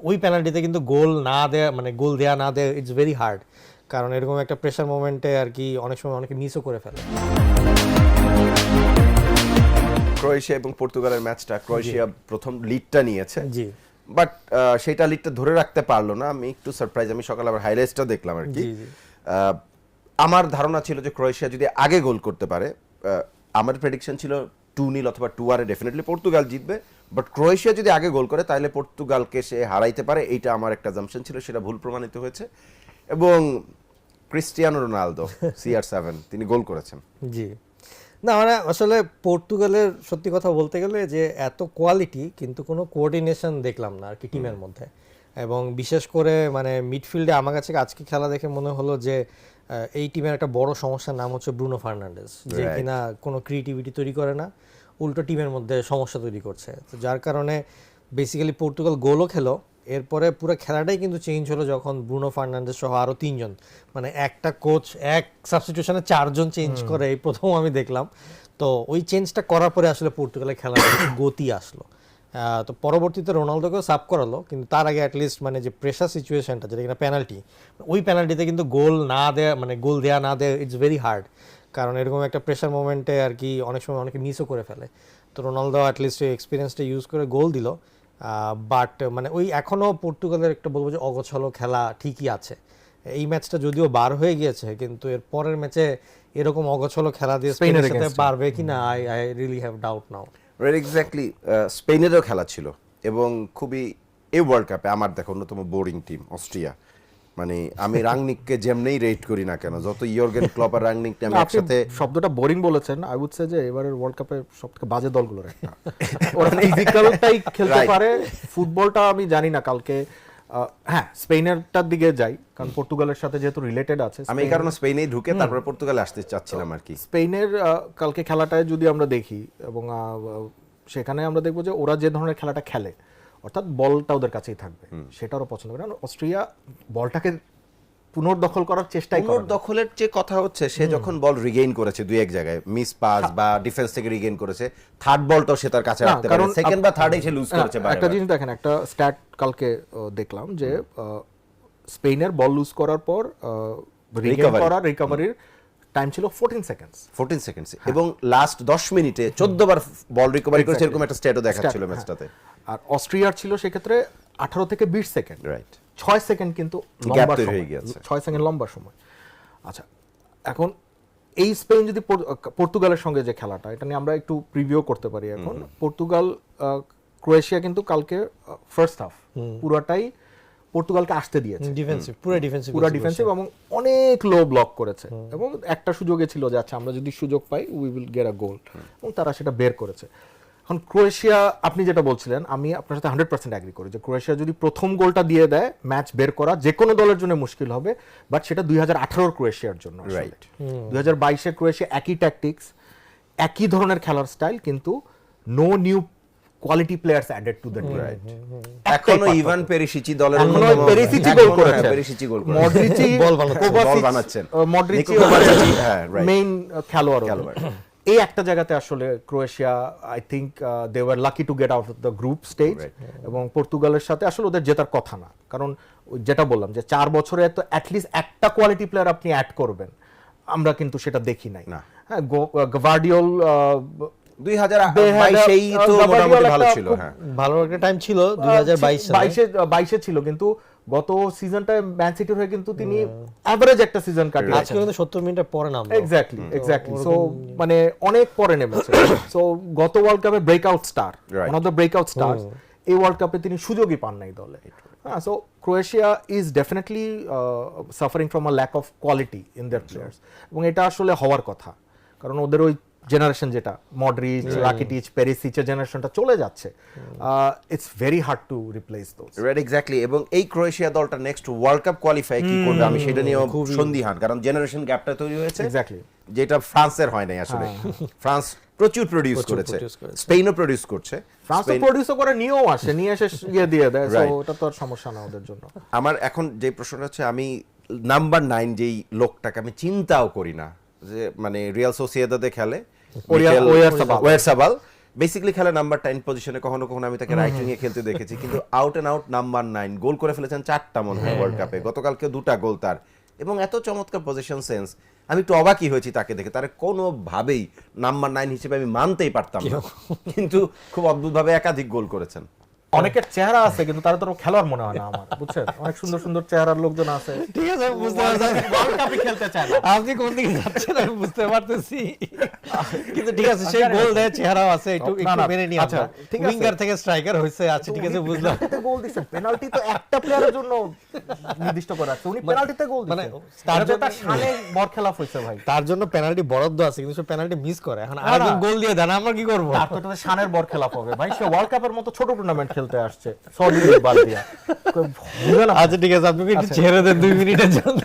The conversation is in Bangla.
ওই পেনাল্টিতে কিন্তু গোল না দেয়া মানে গোল দেয়া না দেয়া ইটস ভেরি হার্ড, কারণ এরকম একটা প্রেশার মোমেন্টে আর কি অনেক সময় অনেকে মিসও করে ফেলে। ক্রোয়েশিয়া এবং পর্তুগালের ম্যাচটা ক্রোয়েশিয়া প্রথম লিডটা নিয়েছে, জি বাট সেটা লিডটা ধরে রাখতে পারলো না। আমি একটু সারপ্রাইজ, আমি সকালে আবার হাইলাইটসটা দেখলাম আর কি। আমার ধারণা ছিল যে ক্রোয়েশিয়া যদি আগে গোল করতে পারে, আমার প্রেডিকশন ছিল 2-0 অথবা 2-1 ডেফিনেটলি পর্তুগাল জিতবে, বাট ক্রোয়েশিয়া যদি আগে গোল করে তাহলে পর্তুগালকে সে হারাইতে পারে, এইটা আমার একটা জাম্পশন ছিল, সেটা ভুল প্রমাণিত হয়েছে। এবং ক্রিস্টিয়ানো রোনালদো CR7 তিনি গোল করেছেন। জি না, মানে আসলে পর্তুগালের সত্যি কথা বলতে গেলে যে এত কোয়ালিটি কিন্তু কোনো কোঅর্ডিনেশন দেখলাম না আর কি টিমের মধ্যে, এবং বিশেষ করে মানে মিডফিল্ডে আমার কাছে আজকে খেলা দেখে মনে হলো যে এই টিমের একটা বড় সমস্যার নাম হচ্ছে ব্রুনো ফার্নান্ডেজ, যে কিনা কোনো ক্রিয়েটিভিটি তৈরি করে না, উল্টো টিমের মধ্যে সমস্যা তৈরি করছে। তো যার কারণে বেসিক্যালি পর্তুগাল গোলও খেলো, এরপরে পুরো খেলাটাই কিন্তু চেঞ্জ হলো যখন ব্রুনো ফার্নান্ডেজ সহ আরও 3 জন, মানে একটা কোচ এক সাবস্টিটিউশনে 4 জন চেঞ্জ করে, এই প্রথম আমি দেখলাম। তো ওই চেঞ্জটা করার পরে আসলে পর্তুগালের খেলার গতি আসলো। তো পরবর্তীতে রোনালদোকেও সাব করালো, কিন্তু তার আগে অ্যাটলিস্ট মানে যে প্রেশার সিচুয়েশনটা যেটা কিনা পেনাল্টি, ওই পেনাল্টিতে কিন্তু গোল না দেয়া মানে গোল দেয়া না দেয়া ইটস ভেরি হার্ড, কারণ এরকম একটা প্রেশার মোমেন্টে আর কি অনেক সময় অনেকে মিসও করে ফেলে। তো রোনালদো অ্যাটলিস্ট ওই এক্সপিরিয়েন্সটা ইউজ করে গোল দিল, বাট মানে ওই এখনও পর্তুগালের একটা বলবো যে অগোছালো খেলা ঠিকই আছে। এই ম্যাচটা যদিও বার হয়ে গিয়েছে, কিন্তু এর পরের ম্যাচে এরকম অগোছালো খেলা দিয়ে স্পেনের সাথে পারবে কিনা I really have doubt now. Exactly, স্পেনেরও খেলা ছিল, এবং খুবই এই ওয়ার্ল্ড কাপে আমার দেখো অন্যতম বোরিং টিম অস্ট্রিয়া। মানে আমি রাংনিককে যেমনেই রেট করি না কেন, যত ইয়র্গেন ক্লপ আর রাংনিককে আমি একসাথে, শব্দটা বোরিং বলেছেন, আই উড সে যে এবারের ওয়ার্ল্ড কাপে সবথেকে বাজে দলগুলোর একটা। ওরা ফিজিক্যালটাই খেলতে পারে, ফুটবলটা আমি জানি না কালকে। হ্যাঁ, স্পেনেরটার দিকে যাই, কারণ পর্তুগালের সাথে যেহেতু রিলেটেড আছে। আমি এই কারণে স্পেনেই ঢুকে তারপরে পর্তুগালে আসতে চাচ্ছিলাম আর কি। স্পেনের কালকে খেলাটায় যদি আমরা দেখি, এবং সেখানে আমরা দেখবো যে ওরা যে ধরনের খেলাটা খেলে, অর্থাৎ বলটা ওদের কাছেই থাকবে, সেটা ওরা পছন্দ করে। অস্ট্রিয়া বলটাকে পুনর্দখল করার চেষ্টাই করে। পুনর্দখলের যে কথা হচ্ছে, সে যখন বল রিগেইন করেছে দুই এক জায়গায় মিস পাস বা ডিফেন্স থেকে রিগেইন করেছে, থার্ড বলটাও সে তার কাছে রাখতে পারে, সেকেন্ড বা থার্ডে সে লুজ করেছে। একটা জিনিস দেখেন, একটা স্ট্যাট কালকে দেখলাম যে স্পেনের বল লুজ করার পর রিকভারির টাইম ছিল 14 সেকেন্ডস, এবং লাস্ট 10 মিনিটে 14 বার বল রিকভারি করেছে, এরকম একটা স্ট্যাটও দেখাচ্ছিল ম্যাচটাতে। আর অস্ট্রিয়ার ছিল সেক্ষেত্রে 18 থেকে 20 সেকেন্ড, রাইট, 6 সেকেন্ড কিন্তু লম্বা সময়, 6 সেকেন্ড লম্বা সময়। আচ্ছা, এখন এই স্পেন যদি পর্তুগালের সঙ্গে যে খেলাটা, এটা নিয়ে আমরা একটু প্রিভিউ করতে পারি। এখন পর্তুগাল ক্রোয়েশিয়া কিন্তু কালকে ফার্স্ট হাফ পুরোটাই পর্তুগালকে আসতে দিয়েছে, পুরো ডিফেন্সিভ এবং অনেক লো ব্লক করেছে, এবং একটা সুযোগে ছিল যে আচ্ছা আমরা যদি সুযোগ পাই উই উইল গেট আ গোল, এবং তারা সেটা বের করেছে। এখন ক্রোয়েশিয়া, আপনি যেটা বলছিলেন আমি আপনার সাথে 100% এগ্রি করি যে ক্রোয়েশিয়া যদি প্রথম গোলটা দিয়ে দেয়, ম্যাচ বের করা যে কোনো দলের জন্য মুশকিল হবে, বাট সেটা 2018 ক্রোয়েশিয়ার জন্য। রাইট, 2022 ক্রোয়েশিয়া একই ট্যাকটিক্স, একই ধরনের খেলার স্টাইল, কিন্তু no new quality players added to the team. এখনো ইভান পেরিসিচি দলের পেরিসিচি গোল করেছে, মডরিচি বল বানাচ্ছেন, মডরিচি মেইন খেলোয়াড়। এই একটা জায়গাতে আসলে Croatia, I think they were lucky to get out of the group stage, এবং পর্তুগালের সাথে আসলে ওদের জেতার কথা না, কারণ যেটা বললাম যে 4 বছরে তো অ্যাটলিস্ট একটা কোয়ালিটি প্লেয়ার আপনি অ্যাড করবেন, আমরা কিন্তু সেটা দেখি নাই। হ্যাঁ, গাভার্ডিওল 2022 তো মোটামুটি ভালো ছিল, হ্যাঁ ভালো একটা টাইম ছিল 2022 ছিল, কিন্তু গত সিজনটা ম্যান সিটির হয়ে কিন্তু তিনি এভারেজ একটা সিজন কাটিয়েছেন। আজকে কিন্তু 70 মিনিটের পরে নামলো। এক্স্যাক্টলি, সো মানে অনেক পরে নেমেছে। সো গত ওয়ার্ল্ড কাপে breakout star, one of the breakout star, এই ওয়ার্ল্ড কাপে তিনি সুযোগই পান নাই দলে। So Croatia is definitely suffering from a lack of quality in their players, এবং এটা আসলে হওয়ার কথা, কারণ ওদের ওই জেনারেশন যেটা মডরিচ, রাকিটিচ, পেরিসিচের জেনারেশনটা চলে যাচ্ছে, it's very hard to replace those. Right, exactly. এবং এই ক্রোয়েশিয়া দলটা নেক্সট ওয়ার্ল্ড কাপ কোয়ালিফাই কি করবে আমি সেটা নিয়েও সন্দিহান, কারণ জেনারেশন গ্যাপটা তৈরি হয়েছে, এক্স্যাক্টলি, যেটা ফ্রান্সের হয় নাই আসলে। ফ্রান্স প্রচুর প্রোডিউস করেছে, স্পেনও প্রোডিউস করছে, ফ্রান্সও প্রোডিউসও করে, নিয়েও আসে, নিয়ে এসে ইয়ে দিয়ে দেয়, সো ওটা তো আর সমস্যা না ওদের জন্য। আমার এখন যে প্রশ্নটা হচ্ছে, আমি নাম্বার 9 যেই লোকটাকে আমি চিন্তাও করি না, যে মানে রিয়াল সোসিয়েদাদে খেলে ওয়ারসাবাল, বেসিক্যালি খেলে নাম্বার 10 পজিশনে, কখনো কখনো আমি তাকে রাইট উইং এ খেলতে দেখেছি, কিন্তু আউট এন্ড আউট নাম্বার 9, গোল করে ফেলেছেন 4টা মনে হয় ওয়ার্ল্ড কাপে, গতকালকে 2টা গোল তার, এবং এত চমৎকার পজিশন সেন্স, আমি একটু অবাকই হয়েছি তাকে দেখে। তার কোনোভাবেই নাম্বার 9 হিসেবে আমি মানতেই পারতাম না, কিন্তু খুব অদ্ভুতভাবে একাধিক গোল করেছেন। অনেকের চেহারা আছে কিন্তু তারা তো খেলোয়াড় মনে হয় না আমার, বুঝছেন? অনেক সুন্দর সুন্দর চেহারার লোকজন আছে, ঠিক আছে, আমি বুঝতে পারছি ওয়ার্ল্ড কাপে খেলতে চায় না। আপনি কোন দিকে যাচ্ছেন আমি বুঝতে পারতেছি, কিন্তু ঠিক আছে, সেই গোল দেয়, চেহারাও আছে, একটু না, একটু না, মেনে নিই আচ্ছা, আমরা, ঠিক আছে। উইঙ্গার থেকে স্ট্রাইকার হয়েছে, আচ্ছা ঠিক আছে, বুঝলাম। পেনাল্টিতে গোল দিছে, পেনাল্টি তো একটা প্লেয়ারের জন্য নির্দিষ্ট করা আছে, উনি পেনাল্টিতে গোল মানে দিছে, তার তার জন্য জন্য- শানে বরখেলাপ হইছে ভাই। তার জন্য পেনাল্টি বরাদ্দ আছে, কিন্তু সে পেনাল্টি মিস করে, এখন আরেকজন গোল দিয়ে দেন, আমরা কি করব? তার তো এটা শানের বরখেলাপ হবে ভাই, সে ওয়ার্ল্ড কাপের মতো ছোট টুর্নামেন্ট খেলতে আসছে, সরি বাদ দিয়া। আচ্ছা ঠিক আছে, আপনি একটু ছেড়ে দেন 2 মিনিটের জন্য।